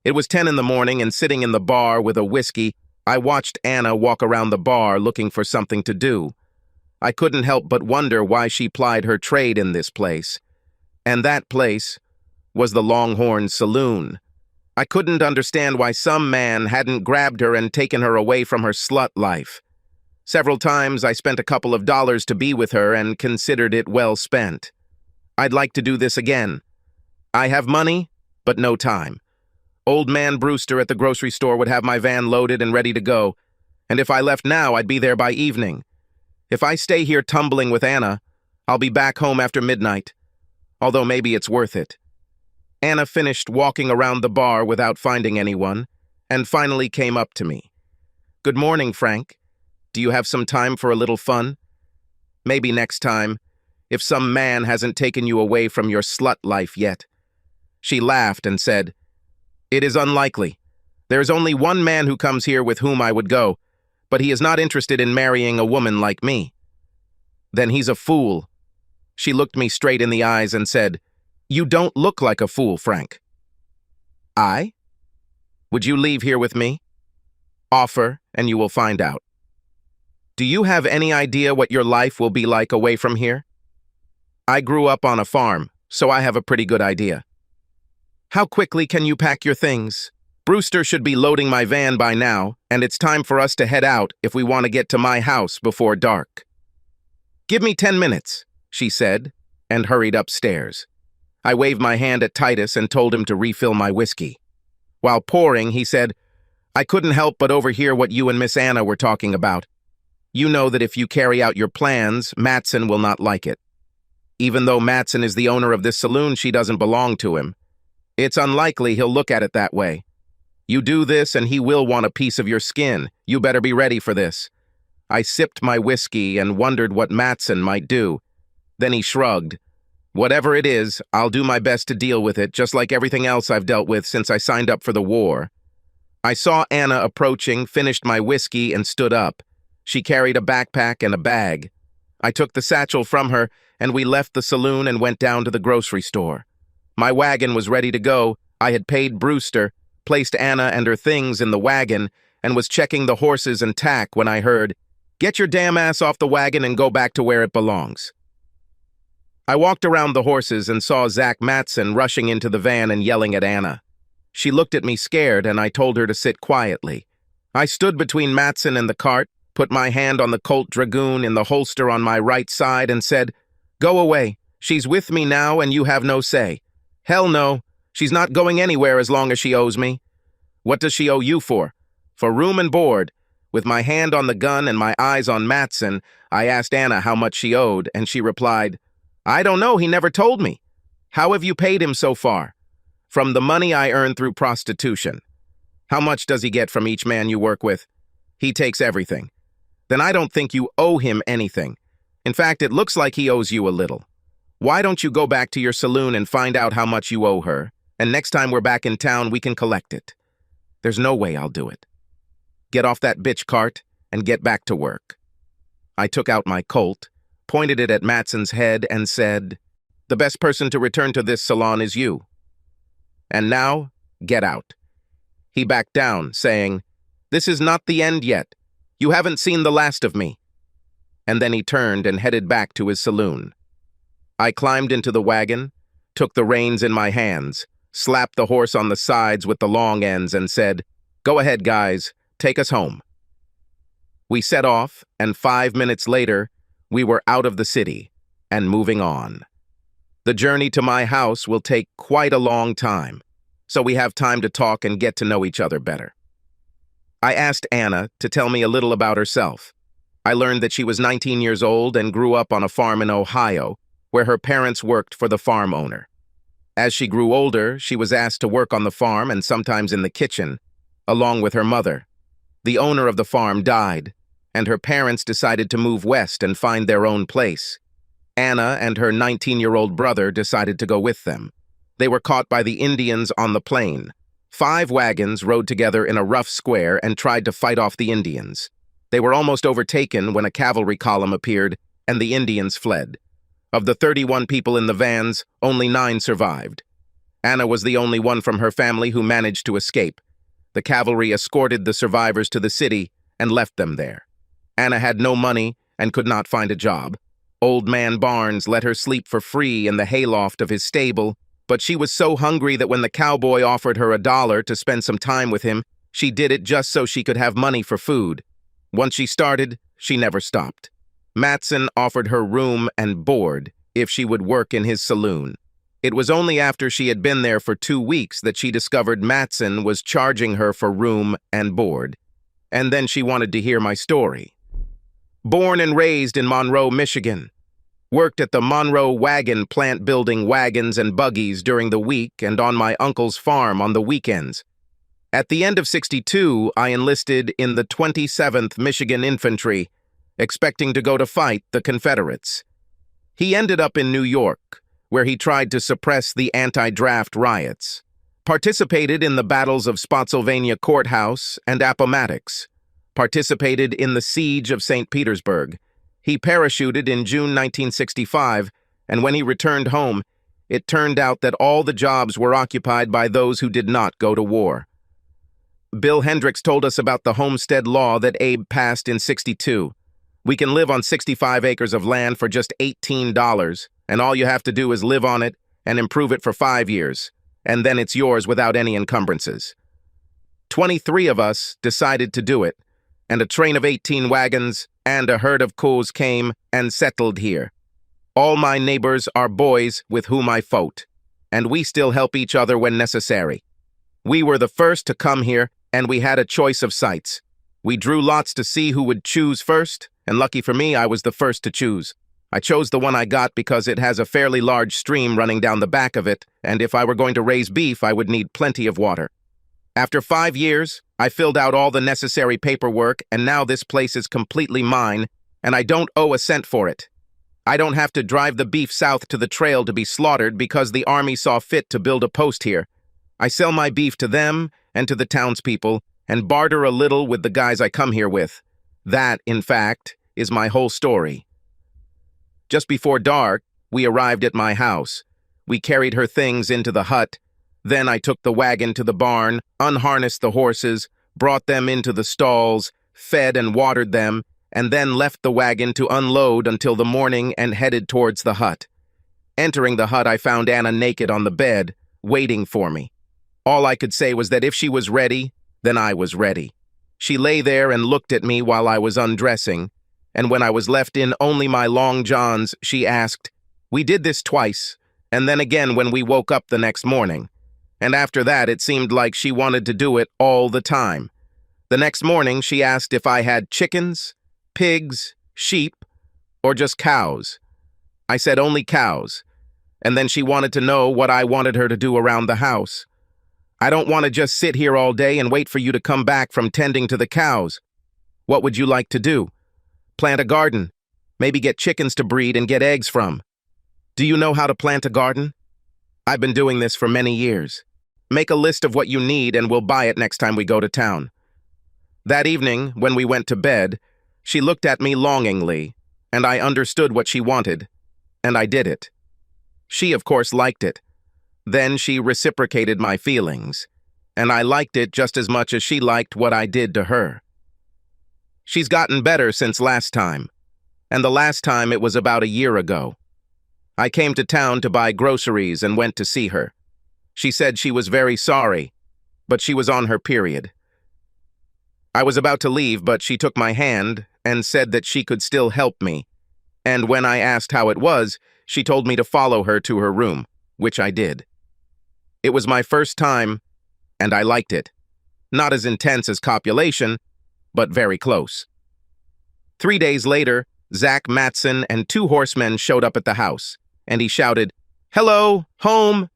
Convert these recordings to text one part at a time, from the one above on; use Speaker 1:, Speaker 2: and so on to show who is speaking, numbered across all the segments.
Speaker 1: It was 10 in the morning, and sitting in the bar with a whiskey, I watched Anna walk around the bar looking for something to do. I couldn't help but wonder why she plied her trade in this place. And that place was the Longhorn Saloon. I couldn't understand why some man hadn't grabbed her and taken her away from her slut life. Several times I spent a couple of dollars to be with her and considered it well spent. I'd like to do this again. I have money, but no time. Old man Brewster at the grocery store would have my van loaded and ready to go, and if I left now, I'd be there by evening. If I stay here tumbling with Anna, I'll be back home after midnight, although maybe it's worth it. Anna finished walking around the bar without finding anyone, and finally came up to me. "Good morning, Frank. Do you have some time for a little fun? Maybe next time, if some man hasn't taken you away from your slut life yet." She laughed and said, "It is unlikely. There is only one man who comes here with whom I would go, but he is not interested in marrying a woman like me." "Then he's a fool." She looked me straight in the eyes and said, "You don't look like a fool, Frank." "I? Would you leave here with me? Offer, and you will find out. Do you have any idea what your life will be like away from here? I grew up on a farm, so I have a pretty good idea. How quickly can you pack your things? Brewster should be loading my van by now, and it's time for us to head out if we want to get to my house before dark." "Give me 10 minutes, she said, and hurried upstairs. I waved my hand at Titus and told him to refill my whiskey. While pouring, he said, "I couldn't help but overhear what you and Miss Anna were talking about. You know that if you carry out your plans, Matson will not like it. Even though Matson is the owner of this saloon, she doesn't belong to him. It's unlikely he'll look at it that way. You do this and he will want a piece of your skin. You better be ready for this." I sipped my whiskey and wondered what Matson might do. Then he shrugged. "Whatever it is, I'll do my best to deal with it, just like everything else I've dealt with since I signed up for the war." I saw Anna approaching, finished my whiskey, and stood up. She carried a backpack and a bag. I took the satchel from her, and we left the saloon and went down to the grocery store. My wagon was ready to go. I had paid Brewster, placed Anna and her things in the wagon, and was checking the horses and tack when I heard, "Get your damn ass off the wagon and go back to where it belongs." I walked around the horses and saw Zach Matson rushing into the van and yelling at Anna. She looked at me scared, and I told her to sit quietly. I stood between Matson and the cart, put my hand on the Colt Dragoon in the holster on my right side, and said, "Go away. She's with me now, and you have no say." "Hell no. She's not going anywhere as long as she owes me." "What does she owe you for?" "For room and board." With my hand on the gun and my eyes on Matson, I asked Anna how much she owed, and she replied, "I don't know, he never told me." "How have you paid him so far?" "From the money I earned through prostitution." "How much does he get from each man you work with?" "He takes everything." "Then I don't think you owe him anything. In fact, it looks like he owes you a little. Why don't you go back to your saloon and find out how much you owe her, and next time we're back in town, we can collect it." "There's no way I'll do it." "Get off that bitch cart and get back to work." I took out my Colt, pointed it at Matson's head, and said, "The best person to return to this salon is you. And now, get out." He backed down, saying, "This is not the end yet. You haven't seen the last of me." And then he turned and headed back to his saloon. I climbed into the wagon, took the reins in my hands, slapped the horse on the sides with the long ends, and said, "Go ahead, guys, take us home." We set off, and 5 minutes later, we were out of the city and moving on. The journey to my house will take quite a long time, so we have time to talk and get to know each other better. I asked Anna to tell me a little about herself. I learned that she was 19 years old and grew up on a farm in Ohio, where her parents worked for the farm owner. As she grew older, she was asked to work on the farm and sometimes in the kitchen, along with her mother. The owner of the farm died, and her parents decided to move west and find their own place. Anna and her 19-year-old brother decided to go with them. They were caught by the Indians on the plain. 5 wagons rode together in a rough square and tried to fight off the Indians. They were almost overtaken when a cavalry column appeared, and the Indians fled. Of the 31 people in the vans, only 9 survived. Anna was the only one from her family who managed to escape. The cavalry escorted the survivors to the city and left them there. Anna had no money and could not find a job. Old man Barnes let her sleep for free in the hayloft of his stable, but she was so hungry that when the cowboy offered her $1 to spend some time with him, she did it just so she could have money for food. Once she started, she never stopped. Matson offered her room and board if she would work in his saloon. It was only after she had been there for 2 weeks that she discovered Matson was charging her for room and board. And then she wanted to hear my story. Born and raised in Monroe, Michigan. Worked at the Monroe wagon plant building wagons and buggies during the week and on my uncle's farm on the weekends. At the end of '62, I enlisted in the 27th Michigan Infantry, expecting to go to fight the Confederates. He ended up in New York, where he tried to suppress the anti-draft riots, participated in the battles of Spotsylvania Courthouse and Appomattox, participated in the siege of St. Petersburg. He parachuted in June 1965, and when he returned home, it turned out that all the jobs were occupied by those who did not go to war. Bill Hendricks told us about the homestead law that Abe passed in '62. We can live on 65 acres of land for just $18, and all you have to do is live on it and improve it for 5 years, and then it's yours without any encumbrances. 23 of us decided to do it, and a train of 18 wagons and a herd of cows came and settled here. All my neighbors are boys with whom I fought, and we still help each other when necessary. We were the first to come here, and we had a choice of sites. We drew lots to see who would choose first, and lucky for me, I was the first to choose. I chose the one I got because it has a fairly large stream running down the back of it, and if I were going to raise beef, I would need plenty of water. After 5 years, I filled out all the necessary paperwork, and now this place is completely mine, and I don't owe a cent for it. I don't have to drive the beef south to the trail to be slaughtered because the army saw fit to build a post here. I sell my beef to them and to the townspeople, and barter a little with the guys I come here with. That, in fact, is my whole story. Just before dark, we arrived at my house. We carried her things into the hut. Then I took the wagon to the barn, unharnessed the horses, brought them into the stalls, fed and watered them, and then left the wagon to unload until the morning and headed towards the hut. Entering the hut, I found Anna naked on the bed, waiting for me. All I could say was that if she was ready, then I was ready. She lay there and looked at me while I was undressing, and when I was left in only my long johns, she asked, "We did this twice, and then again when we woke up the next morning. And after that, it seemed like she wanted to do it all the time. The next morning, she asked if I had chickens, pigs, sheep, or just cows. I said only cows, and then she wanted to know what I wanted her to do around the house. I don't want to just sit here all day and wait for you to come back from tending to the cows. What would you like to do? Plant a garden, maybe get chickens to breed and get eggs from. Do you know how to plant a garden? I've been doing this for many years. Make a list of what you need and we'll buy it next time we go to town." That evening, when we went to bed, she looked at me longingly, and I understood what she wanted, and I did it. She, of course, liked it. Then she reciprocated my feelings, and I liked it just as much as she liked what I did to her. She's gotten better since last time, and the last time it was about a year ago. I came to town to buy groceries and went to see her. She said she was very sorry, but she was on her period. I was about to leave, but she took my hand and said that she could still help me, and when I asked how it was, she told me to follow her to her room, which I did. It was my first time, and I liked it. Not as intense as copulation, but very close. 3 days later, Zach Matson and 2 horsemen showed up at the house, and he shouted, "Hello, home!"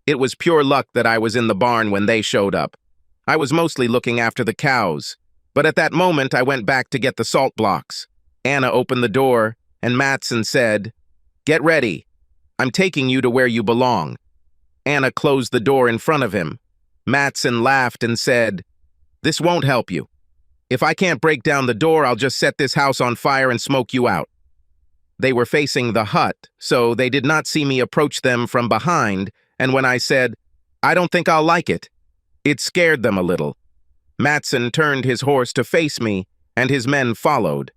Speaker 1: It was pure luck that I was in the barn when they showed up. I was mostly looking after the cows, but at that moment I went back to get the salt blocks. Anna opened the door, and Matson said, "Get ready. I'm taking you to where you belong." Anna closed the door in front of him. Matson laughed and said, "This won't help you. If I can't break down the door, I'll just set this house on fire and smoke you out." They were facing the hut, so they did not see me approach them from behind and when I said, "I don't think I'll like it," it scared them a little. Matson turned his horse to face me, and his men followed.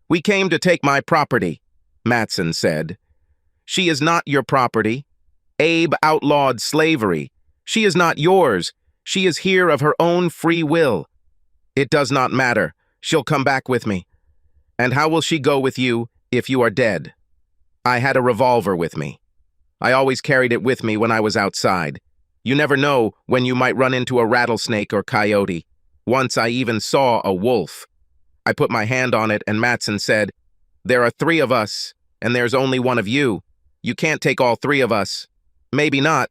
Speaker 1: "We came to take my property," Matson said. "She is not your property. Abe outlawed slavery. She is not yours. She is here of her own free will. It does not matter. She'll come back with me. And how will she go with you if you are dead?" I had a revolver with me. I always carried it with me when I was outside. You never know when you might run into a rattlesnake or coyote. Once I even saw a wolf. I put my hand on it and Matson said, "There are 3 of us, and there's only 1 of you. You can't take all 3 of us. Maybe not,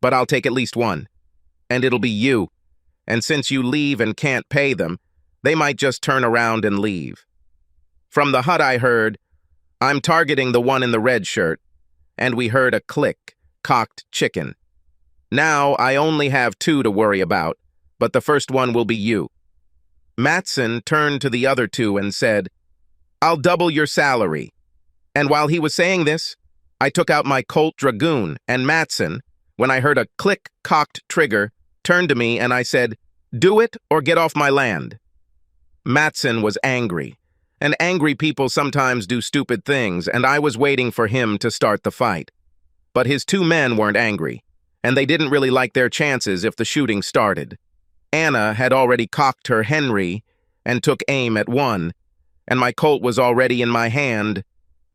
Speaker 1: but I'll take at least 1. And it'll be you. And since you leave and can't pay them, they might just turn around and leave." From the hut I heard, "I'm targeting the one in the red shirt," and we heard a click, cocked chicken. Now I only have 2 to worry about, but the first one will be you. Matson turned to the other 2 and said, "I'll double your salary." And while he was saying this, I took out my Colt Dragoon, and Matson, when I heard a click, cocked trigger, turned to me and I said, "Do it or get off my land." Matson was angry, and angry people sometimes do stupid things, and I was waiting for him to start the fight. But his 2 men weren't angry, and they didn't really like their chances if the shooting started. Anna had already cocked her Henry and took aim at one, and my Colt was already in my hand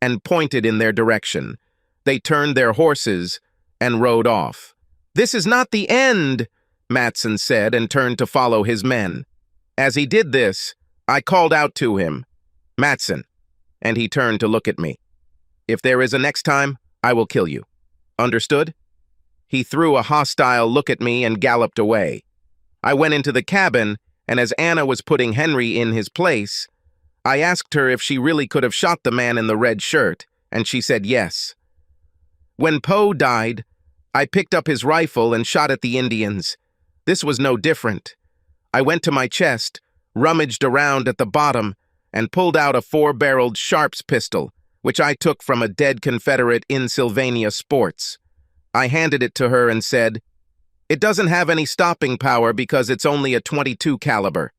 Speaker 1: and pointed in their direction. They turned their horses and rode off. "This is not the end," Matson said and turned to follow his men. As he did this, I called out to him, "Matson," and he turned to look at me. "If there is a next time, I will kill you. Understood?" He threw a hostile look at me and galloped away. I went into the cabin, and as Anna was putting Henry in his place, I asked her if she really could have shot the man in the red shirt, and she said yes. When Poe died, I picked up his rifle and shot at the Indians. This was no different. I went to my chest, rummaged around at the bottom, and pulled out a 4-barreled Sharps pistol, which I took from a dead Confederate in Sylvania Sports. I handed it to her and said, "It doesn't have any stopping power because it's only a .22 caliber.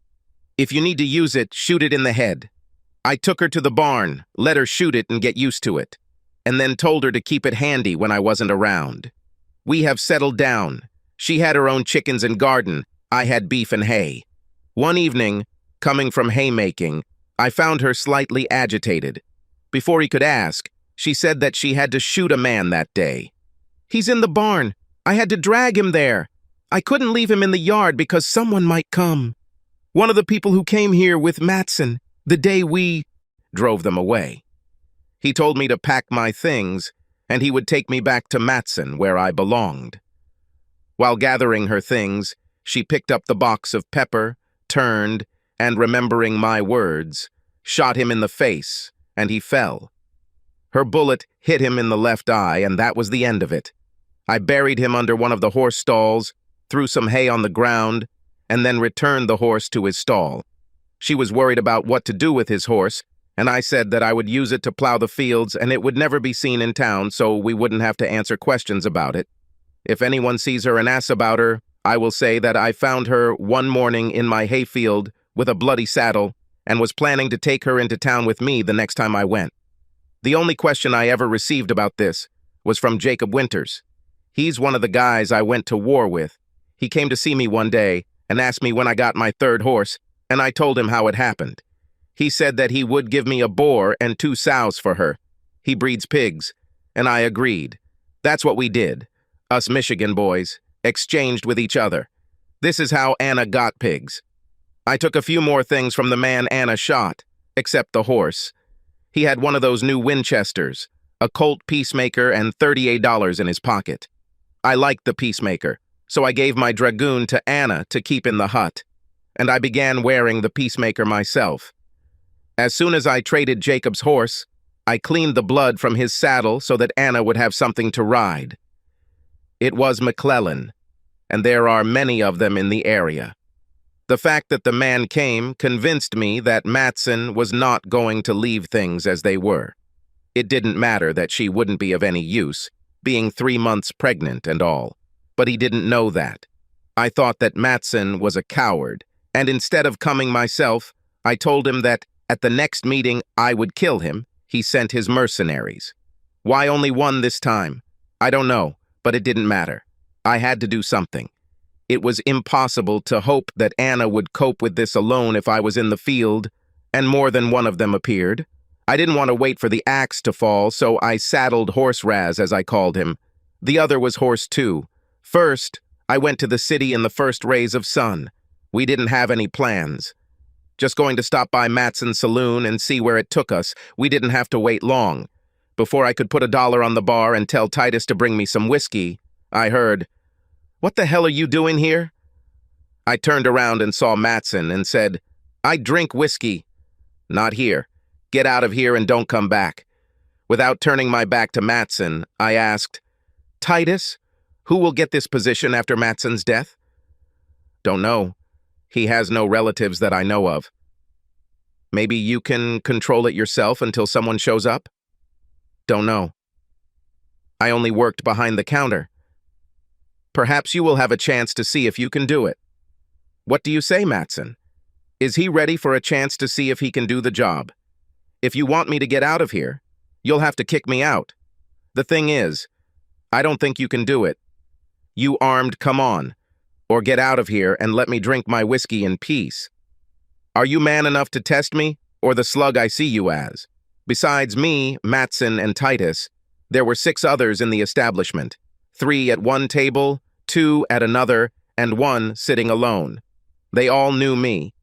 Speaker 1: If you need to use it, shoot it in the head." I took her to the barn, let her shoot it and get used to it, and then told her to keep it handy when I wasn't around. We have settled down. She had her own chickens and garden. I had beef and hay. One evening, coming from haymaking, I found her slightly agitated. Before he could ask, she said that she had to shoot a man that day. "He's in the barn. I had to drag him there. I couldn't leave him in the yard because someone might come. One of the people who came here with Matson, the day we drove them away. He told me to pack my things, and he would take me back to Matson, where I belonged." While gathering her things, she picked up the box of pepper, turned, and remembering my words, shot him in the face, and he fell. Her bullet hit him in the left eye, and that was the end of it. I buried him under one of the horse stalls, threw some hay on the ground, and then returned the horse to his stall. She was worried about what to do with his horse, and I said that I would use it to plow the fields and it would never be seen in town, so we wouldn't have to answer questions about it. If anyone sees her and asks about her, I will say that I found her one morning in my hayfield with a bloody saddle and was planning to take her into town with me the next time I went. The only question I ever received about this was from Jacob Winters. He's one of the guys I went to war with. He came to see me one day and asked me when I got my 3rd horse, and I told him how it happened. He said that he would give me a boar and 2 sows for her. He breeds pigs, and I agreed. That's what we did. Us Michigan boys exchanged with each other. This is how Anna got pigs. I took a few more things from the man Anna shot, except the horse. He had one of those new Winchesters, a Colt Peacemaker, and $38 in his pocket. I liked the Peacemaker, so I gave my Dragoon to Anna to keep in the hut, and I began wearing the Peacemaker myself. As soon as I traded Jacob's horse, I cleaned the blood from his saddle so that Anna would have something to ride. It was McClellan, and there are many of them in the area. The fact that the man came convinced me that Matson was not going to leave things as they were. It didn't matter that she wouldn't be of any use, being 3 months pregnant and all. But he didn't know that. I thought that Matson was a coward, and instead of coming myself, I told him that at the next meeting I would kill him. He sent his mercenaries. Why only one this time? I don't know, but it didn't matter. I had to do something. It was impossible to hope that Anna would cope with this alone if I was in the field, and more than one of them appeared. I didn't want to wait for the axe to fall, so I saddled Horse Raz, as I called him. The other was Horse too. First, I went to the city in the first rays of sun. We didn't have any plans. Just going to stop by Matson's saloon and see where it took us. We didn't have to wait long. Before I could put $1 on the bar and tell Titus to bring me some whiskey, I heard, "What the hell are you doing here?" I turned around and saw Matson and said, "I drink whiskey." "Not here. Get out of here and don't come back." Without turning my back to Matson, I asked, "Titus, who will get this position after Matson's death?" "Don't know. He has no relatives that I know of." "Maybe you can control it yourself until someone shows up?" "Don't know. I only worked behind the counter." "Perhaps you will have a chance to see if you can do it." "What do you say, Matson? Is he ready for a chance to see if he can do the job? If you want me to get out of here, you'll have to kick me out. The thing is, I don't think you can do it. You armed, come on, or get out of here and let me drink my whiskey in peace. Are you man enough to test me, or the slug I see you as?" Besides me, Matson, and Titus, there were 6 others in the establishment, 3 at one table, 2 at another, and 1 sitting alone. They all knew me,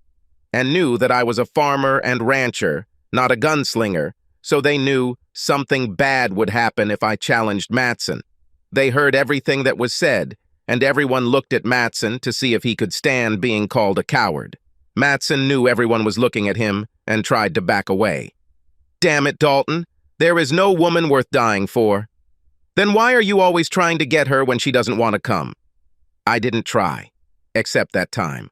Speaker 1: and knew that I was a farmer and rancher, not a gunslinger, so they knew something bad would happen if I challenged Matson. They heard everything that was said, and everyone looked at Matson to see if he could stand being called a coward. Matson knew everyone was looking at him and tried to back away. "Damn it, Dalton, there is no woman worth dying for." "Then why are you always trying to get her when she doesn't want to come?" "I didn't try, except that time.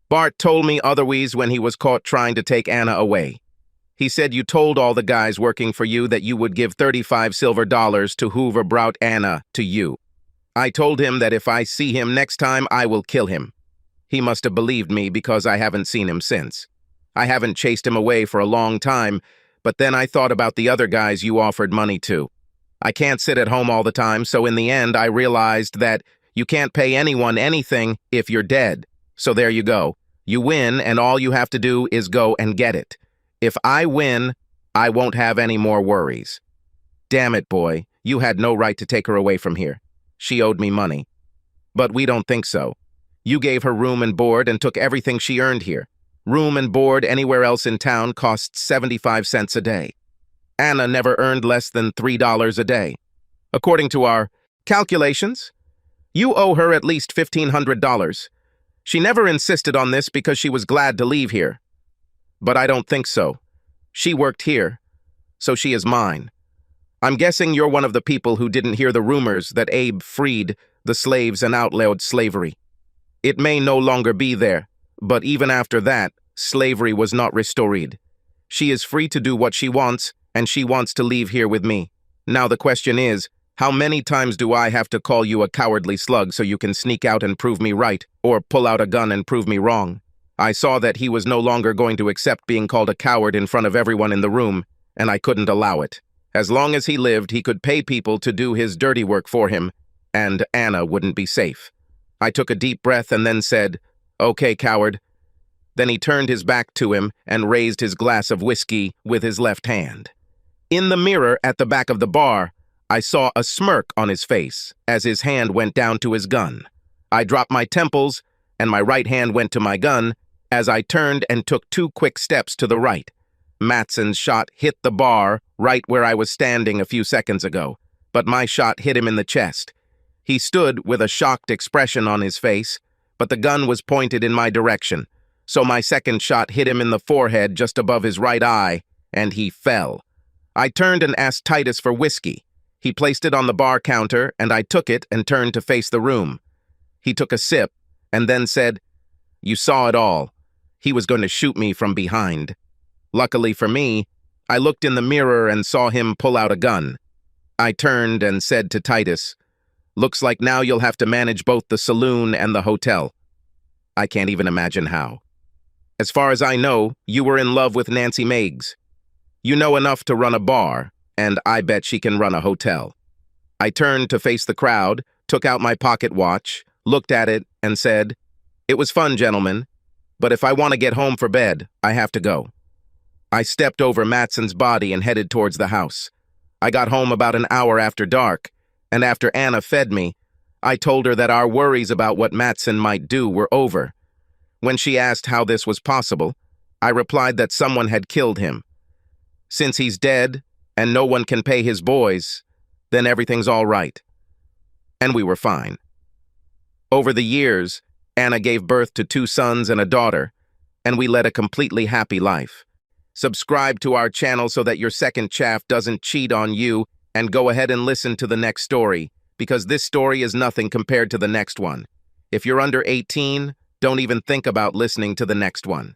Speaker 1: Bart told me otherwise when he was caught trying to take Anna away. He said you told all the guys working for you that you would give 35 silver dollars to whoever brought Anna to you. I told him that if I see him next time, I will kill him. He must have believed me because I haven't seen him since. I haven't chased him away for a long time, but then I thought about the other guys you offered money to. I can't sit at home all the time, so in the end I realized that you can't pay anyone anything if you're dead. So there you go. You win, and all you have to do is go and get it. If I win, I won't have any more worries." "Damn it, boy, you had no right to take her away from here. She owed me money." "But we don't think so. You gave her room and board and took everything she earned here. Room and board anywhere else in town costs 75 cents a day. Anna never earned less than $3 a day. According to our calculations, you owe her at least $1,500. She never insisted on this because she was glad to leave here. But I don't think so. She worked here, so she is mine. I'm guessing you're one of the people who didn't hear the rumors that Abe freed the slaves and outlawed slavery. It may no longer be there, but even after that, slavery was not restored. She is free to do what she wants, and she wants to leave here with me. Now the question is, how many times do I have to call you a cowardly slug so you can sneak out and prove me right, or pull out a gun and prove me wrong? I saw that he was no longer going to accept being called a coward in front of everyone in the room, and I couldn't allow it. As long as he lived, he could pay people to do his dirty work for him, and Anna wouldn't be safe. I took a deep breath and then said, "Okay, coward." Then he turned his back to him and raised his glass of whiskey with his left hand. In the mirror at the back of the bar, I saw a smirk on his face as his hand went down to his gun. I dropped my temples, and my right hand went to my gun as I turned and took 2 quick steps to the right. Matson's shot hit the bar right where I was standing a few seconds ago, but my shot hit him in the chest. He stood with a shocked expression on his face, but the gun was pointed in my direction, so my second shot hit him in the forehead just above his right eye, and he fell. I turned and asked Titus for whiskey. He placed it on the bar counter, and I took it and turned to face the room. He took a sip, and then said, "You saw it all. He was going to shoot me from behind. Luckily for me, I looked in the mirror and saw him pull out a gun. I turned and said to Titus, "Looks like now you'll have to manage both the saloon and the hotel." I can't even imagine how. As far as I know, you were in love with Nancy Meigs. You know enough to run a bar, and I bet she can run a hotel. I turned to face the crowd, took out my pocket watch, looked at it, and said, "It was fun, gentlemen, but if I want to get home for bed, I have to go." I stepped over Matson's body and headed towards the house. I got home about an hour after dark, and after Anna fed me, I told her that our worries about what Matson might do were over. When she asked how this was possible, I replied that someone had killed him. Since he's dead, and no one can pay his boys, then everything's all right. And we were fine. Over the years, Anna gave birth to 2 sons and a daughter, and we led a completely happy life. Subscribe to our channel so that your second chaff doesn't cheat on you, and go ahead and listen to the next story, because this story is nothing compared to the next one. If you're under 18, don't even think about listening to the next one.